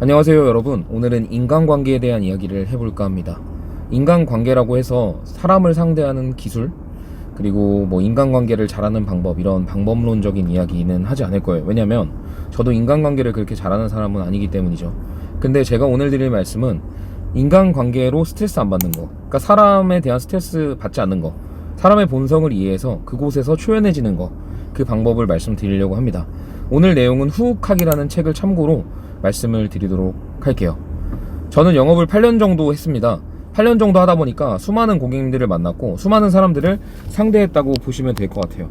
안녕하세요 여러분. 오늘은 인간관계에 대한 이야기를 해볼까 합니다. 인간관계라고 해서 사람을 상대하는 기술, 그리고 뭐 인간관계를 잘하는 방법, 이런 방법론적인 이야기는 하지 않을 거예요. 왜냐면 저도 인간관계를 그렇게 잘하는 사람은 아니기 때문이죠. 근데 제가 오늘 드릴 말씀은 인간관계로 스트레스 안 받는 거, 그러니까 사람에 대한 스트레스 받지 않는 거, 사람의 본성을 이해해서 그곳에서 초연해지는 거, 그 방법을 말씀드리려고 합니다. 오늘 내용은 후욱학이라는 책을 참고로 말씀을 드리도록 할게요. 저는 영업을 8년 정도 했습니다. 8년 정도 하다 보니까 수많은 고객님들을 만났고 수많은 사람들을 상대했다고 보시면 될 것 같아요.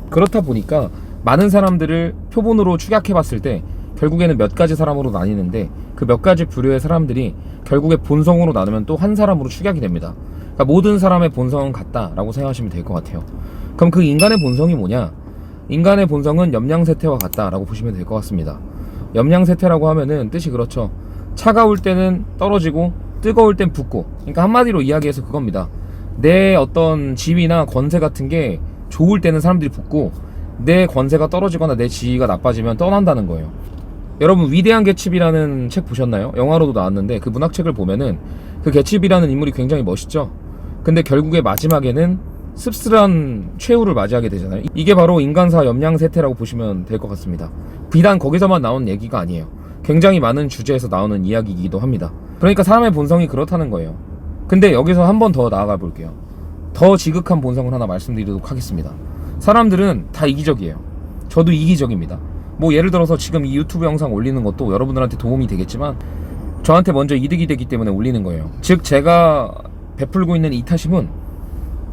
그렇다 보니까 많은 사람들을 표본으로 축약해 봤을 때 결국에는 몇 가지 사람으로 나뉘는데, 그 몇 가지 부류의 사람들이 결국에 본성으로 나누면 또 한 사람으로 축약이 됩니다. 그러니까 모든 사람의 본성은 같다라고 생각하시면 될 것 같아요. 그럼 그 인간의 본성이 뭐냐? 인간의 본성은 염량세태와 같다라고 보시면 될 것 같습니다. 염량세태라고 하면은 뜻이 그렇죠. 차가울 때는 떨어지고 뜨거울 땐 붙고, 그러니까 한마디로 이야기해서 그겁니다. 내 어떤 지위나 권세 같은 게 좋을 때는 사람들이 붙고, 내 권세가 떨어지거나 내 지위가 나빠지면 떠난다는 거예요. 여러분, 위대한 개츠비라는 책 보셨나요? 영화로도 나왔는데 그 문학책을 보면은 그 개츠비라는 인물이 굉장히 멋있죠. 근데 결국에 마지막에는 씁쓸한 최후를 맞이하게 되잖아요. 이게 바로 인간사 염량세태라고 보시면 될 것 같습니다. 비단 거기서만 나온 얘기가 아니에요. 굉장히 많은 주제에서 나오는 이야기이기도 합니다. 그러니까 사람의 본성이 그렇다는 거예요. 근데 여기서 한 번 더 나아가 볼게요. 더 지극한 본성을 하나 말씀드리도록 하겠습니다. 사람들은 다 이기적이에요. 저도 이기적입니다. 뭐 예를 들어서 지금 이 유튜브 영상 올리는 것도 여러분들한테 도움이 되겠지만 저한테 먼저 이득이 되기 때문에 올리는 거예요. 즉 제가 베풀고 있는 이타심은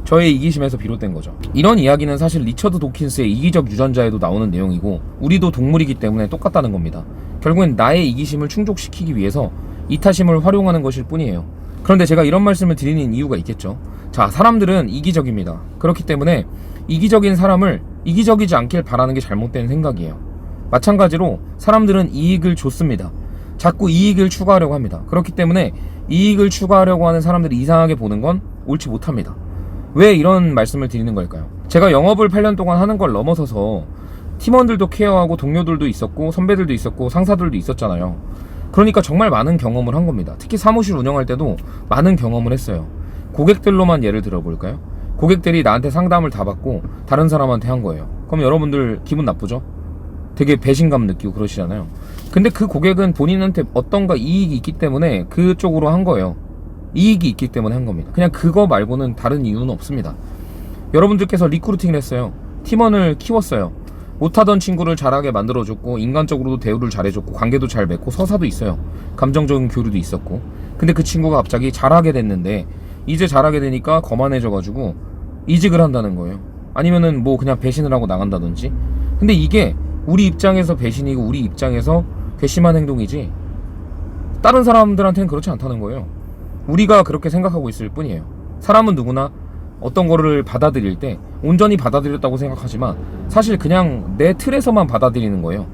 저의 이기심에서 비롯된 거죠. 이런 이야기는 사실 리처드 도킨스의 이기적 유전자에도 나오는 내용이고, 우리도 동물이기 때문에 똑같다는 겁니다. 결국엔 나의 이기심을 충족시키기 위해서 이타심을 활용하는 것일 뿐이에요. 그런데 제가 이런 말씀을 드리는 이유가 있겠죠. 자, 사람들은 이기적입니다. 그렇기 때문에 이기적인 사람을 이기적이지 않길 바라는 게 잘못된 생각이에요. 마찬가지로 사람들은 이익을 줬습니다. 자꾸 이익을 추구하려고 합니다. 그렇기 때문에 이익을 추구하려고 하는 사람들이 이상하게 보는 건 옳지 못합니다. 왜 이런 말씀을 드리는 걸까요? 제가 영업을 8년 동안 하는 걸 넘어서서 팀원들도 케어하고 동료들도 있었고 선배들도 있었고 상사들도 있었잖아요. 그러니까 정말 많은 경험을 한 겁니다. 특히 사무실 운영할 때도 많은 경험을 했어요. 고객들로만 예를 들어볼까요? 고객들이 나한테 상담을 다 받고 다른 사람한테 한 거예요. 그럼 여러분들 기분 나쁘죠? 되게 배신감 느끼고 그러시잖아요. 근데 그 고객은 본인한테 어떤가 이익이 있기 때문에 그쪽으로 한 거예요. 이익이 있기 때문에 한 겁니다. 그냥 그거 말고는 다른 이유는 없습니다. 여러분들께서 리크루팅을 했어요. 팀원을 키웠어요. 못하던 친구를 잘하게 만들어줬고, 인간적으로도 대우를 잘해줬고, 관계도 잘 맺고, 서사도 있어요. 감정적인 교류도 있었고. 근데 그 친구가 갑자기 잘하게 됐는데, 이제 잘하게 되니까 거만해져가지고 이직을 한다는 거예요. 아니면은 뭐 그냥 배신을 하고 나간다든지. 근데 이게 우리 입장에서 배신이고 우리 입장에서 괘씸한 행동이지 다른 사람들한테는 그렇지 않다는 거예요. 우리가 그렇게 생각하고 있을 뿐이에요. 사람은 누구나 어떤 거를 받아들일 때 온전히 받아들였다고 생각하지만 사실 그냥 내 틀에서만 받아들이는 거예요.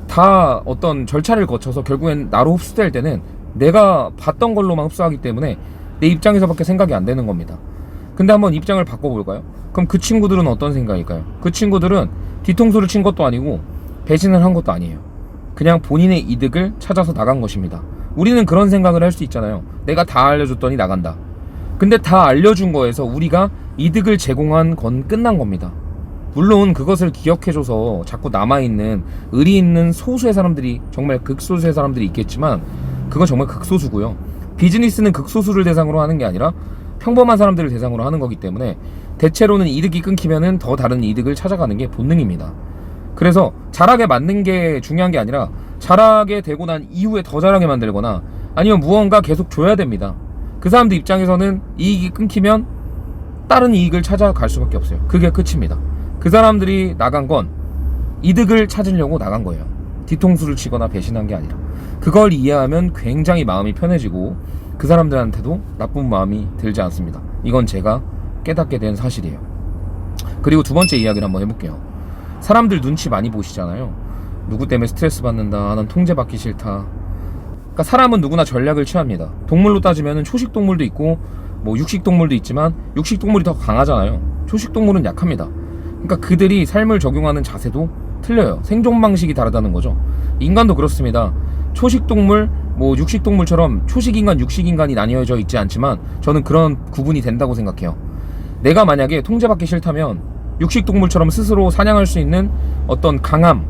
다 어떤 절차를 거쳐서 결국엔 나로 흡수될 때는 내가 봤던 걸로만 흡수하기 때문에 내 입장에서밖에 생각이 안 되는 겁니다. 근데 한번 입장을 바꿔볼까요? 그럼 그 친구들은 어떤 생각일까요? 그 친구들은 뒤통수를 친 것도 아니고 배신을 한 것도 아니에요. 그냥 본인의 이득을 찾아서 나간 것입니다. 우리는 그런 생각을 할 수 있잖아요. 내가 다 알려줬더니 나간다. 근데 다 알려준 거에서 우리가 이득을 제공한 건 끝난 겁니다. 물론 그것을 기억해줘서 자꾸 남아있는 의리 있는 소수의 사람들이, 정말 극소수의 사람들이 있겠지만 그건 정말 극소수고요. 비즈니스는 극소수를 대상으로 하는 게 아니라 평범한 사람들을 대상으로 하는 거기 때문에 대체로는 이득이 끊기면은 더 다른 이득을 찾아가는 게 본능입니다. 그래서 잘하게 만든 게 중요한 게 아니라 잘하게 되고 난 이후에 더 잘하게 만들거나 아니면 무언가 계속 줘야 됩니다. 그 사람들 입장에서는 이익이 끊기면 다른 이익을 찾아갈 수밖에 없어요. 그게 끝입니다. 그 사람들이 나간 건 이득을 찾으려고 나간 거예요. 뒤통수를 치거나 배신한 게 아니라. 그걸 이해하면 굉장히 마음이 편해지고 그 사람들한테도 나쁜 마음이 들지 않습니다. 이건 제가 깨닫게 된 사실이에요. 그리고 두 번째 이야기를 한번 해볼게요. 사람들 눈치 많이 보시잖아요. 누구 때문에 스트레스 받는다, 난 통제받기 싫다. 그러니까 사람은 누구나 전략을 취합니다. 동물로 따지면 초식동물도 있고 뭐 육식동물도 있지만 육식동물이 더 강하잖아요. 초식동물은 약합니다. 그러니까 그들이 삶을 적용하는 자세도 틀려요. 생존 방식이 다르다는 거죠. 인간도 그렇습니다. 초식동물, 뭐 육식동물처럼 초식인간, 육식인간이 나뉘어져 있지 않지만 저는 그런 구분이 된다고 생각해요. 내가 만약에 통제받기 싫다면 육식동물처럼 스스로 사냥할 수 있는 어떤 강함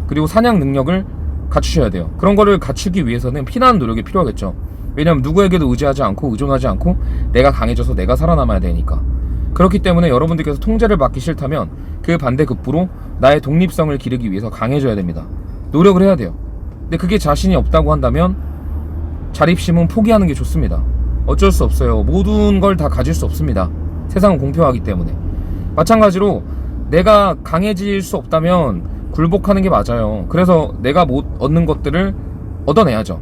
그리고 사냥 능력을 갖추셔야 돼요. 그런 거를 갖추기 위해서는 피나는 노력이 필요하겠죠. 왜냐면 누구에게도 의지하지 않고 의존하지 않고 내가 강해져서 내가 살아남아야 되니까. 그렇기 때문에 여러분들께서 통제를 받기 싫다면 그 반대급부로 나의 독립성을 기르기 위해서 강해져야 됩니다. 노력을 해야 돼요. 근데 그게 자신이 없다고 한다면 자립심은 포기하는 게 좋습니다. 어쩔 수 없어요. 모든 걸 다 가질 수 없습니다. 세상은 공평하기 때문에. 마찬가지로 내가 강해질 수 없다면 굴복하는 게 맞아요. 그래서 내가 못 얻는 것들을 얻어내야죠.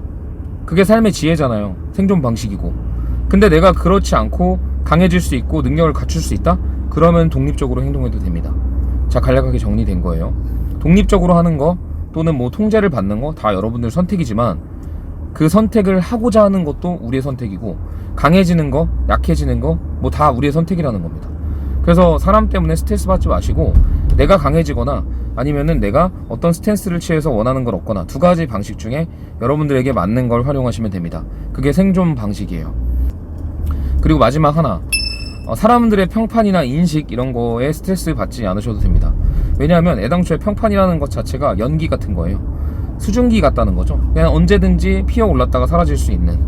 그게 삶의 지혜잖아요. 생존 방식이고. 근데 내가 그렇지 않고 강해질 수 있고 능력을 갖출 수 있다? 그러면 독립적으로 행동해도 됩니다. 자, 간략하게 정리된 거예요. 독립적으로 하는 거 또는 뭐 통제를 받는 거 다 여러분들 선택이지만 그 선택을 하고자 하는 것도 우리의 선택이고 강해지는 거, 약해지는 거 뭐 다 우리의 선택이라는 겁니다. 그래서 사람 때문에 스트레스 받지 마시고 내가 강해지거나 아니면은 내가 어떤 스탠스를 취해서 원하는 걸 얻거나 두 가지 방식 중에 여러분들에게 맞는 걸 활용하시면 됩니다. 그게 생존 방식이에요. 그리고 마지막 하나, 사람들의 평판이나 인식 이런 거에 스트레스 받지 않으셔도 됩니다. 왜냐하면 애당초에 평판이라는 것 자체가 연기 같은 거예요. 수증기 같다는 거죠. 그냥 언제든지 피어 올랐다가 사라질 수 있는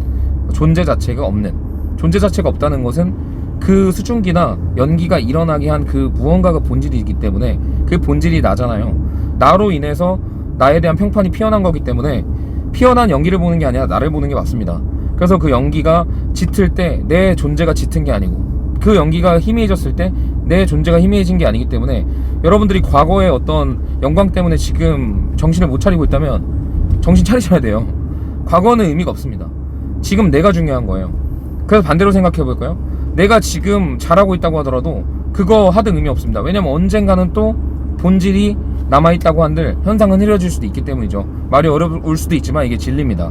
존재 자체가 없는, 존재 자체가 없다는 것은 그 수증기나 연기가 일어나게 한 그 무언가가 본질이기 때문에 그 본질이 나잖아요. 나로 인해서 나에 대한 평판이 피어난 거기 때문에 피어난 연기를 보는 게 아니라 나를 보는 게 맞습니다. 그래서 그 연기가 짙을 때 내 존재가 짙은 게 아니고 그 연기가 희미해졌을 때 내 존재가 희미해진 게 아니기 때문에 여러분들이 과거의 어떤 영광 때문에 지금 정신을 못 차리고 있다면 정신 차리셔야 돼요. 과거는 의미가 없습니다. 지금 내가 중요한 거예요. 그래서 반대로 생각해 볼까요? 내가 지금 잘하고 있다고 하더라도 그거 하등 의미 없습니다. 왜냐면 언젠가는 또 본질이 남아있다고 한들 현상은 흐려질 수도 있기 때문이죠. 말이 어려울 수도 있지만 이게 진리입니다.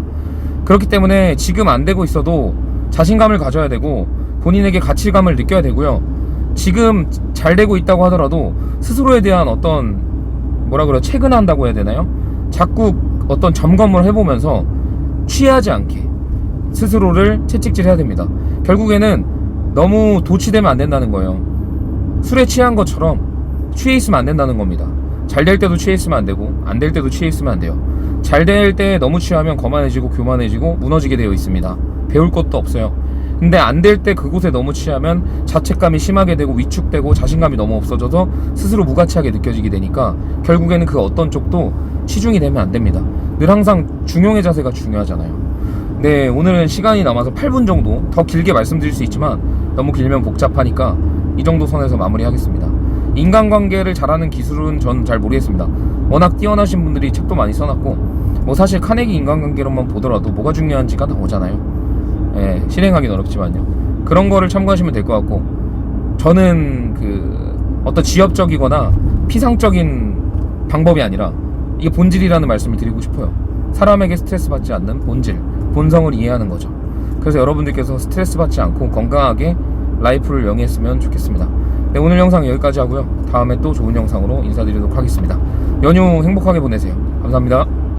그렇기 때문에 지금 안 되고 있어도 자신감을 가져야 되고 본인에게 가치감을 느껴야 되고요. 지금 잘 되고 있다고 하더라도 스스로에 대한 어떤 체근한다고 해야 되나요? 자꾸 어떤 점검을 해보면서 취하지 않게 스스로를 채찍질 해야 됩니다. 결국에는 너무 도취되면 안 된다는 거예요. 술에 취한 것처럼 취해 있으면 안 된다는 겁니다. 잘 될 때도 취해 있으면 안 되고 안 될 때도 취해 있으면 안 돼요. 잘 될 때 너무 취하면 거만해지고 교만해지고 무너지게 되어 있습니다. 배울 것도 없어요. 근데 안 될 때 그곳에 너무 취하면 자책감이 심하게 되고 위축되고 자신감이 너무 없어져서 스스로 무가치하게 느껴지게 되니까 결국에는 그 어떤 쪽도 치중이 되면 안 됩니다. 늘 항상 중용의 자세가 중요하잖아요. 네, 오늘은 시간이 남아서 8분 정도 더 길게 말씀드릴 수 있지만 너무 길면 복잡하니까 이 정도 선에서 마무리하겠습니다. 인간관계를 잘하는 기술은 전 잘 모르겠습니다. 워낙 뛰어나신 분들이 책도 많이 써놨고 뭐 사실 카네기 인간관계로만 보더라도 뭐가 중요한지가 나오잖아요. 예, 실행하기는 어렵지만요. 그런 거를 참고하시면 될 것 같고 저는 그 어떤 지엽적이거나 피상적인 방법이 아니라 이게 본질이라는 말씀을 드리고 싶어요. 사람에게 스트레스 받지 않는 본질, 본성을 이해하는 거죠. 그래서 여러분들께서 스트레스 받지 않고 건강하게 라이프를 영위했으면 좋겠습니다. 네, 오늘 영상 여기까지 하고요. 다음에 또 좋은 영상으로 인사드리도록 하겠습니다. 연휴 행복하게 보내세요. 감사합니다.